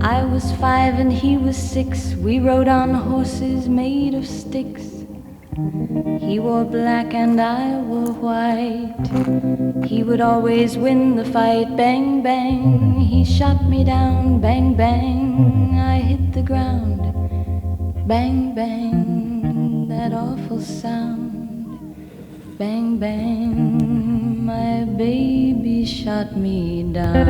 I was 5 and he was 6. We rode on horses made of sticks. He wore black and I wore white. He would always win the fight. Bang, bang, he shot me down. Bang, bang, I hit the ground. Bang, bang, that awful sound. Bang, bang, my baby shot me down.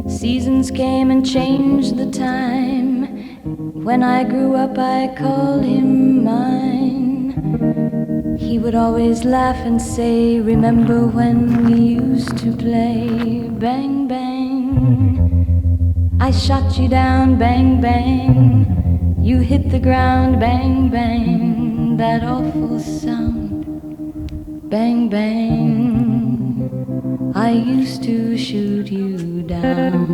Seasons came and changed the time. When I grew up I called him mine. He would always laugh and say, remember when we used to play? Bang, bang, I shot you down. Bang, bang, you hit the ground. Bang, bang, that awful sound. Bang, bang, I used to shoot you down.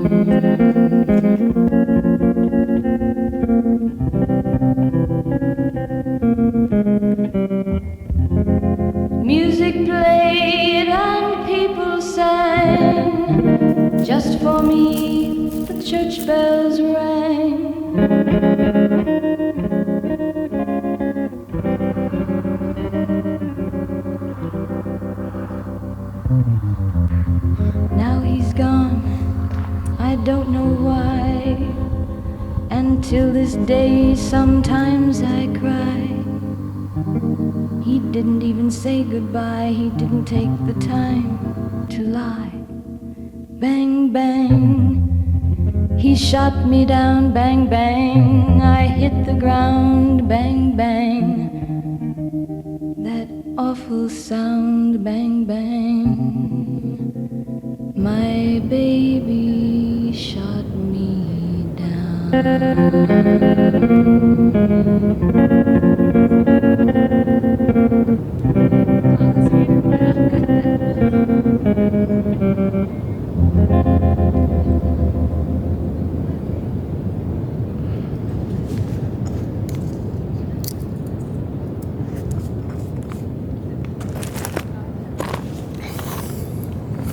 Music played and people sang. Just for me the church bells rang. Now he's gone, I don't know why. And till this day sometimes I cry. He didn't even say goodbye. He didn't take the time to lie. Bang, bang, he shot me down. Bang, bang, I hit the ground. Bang, bang, that awful sound. Bang, bang, my baby shot me down.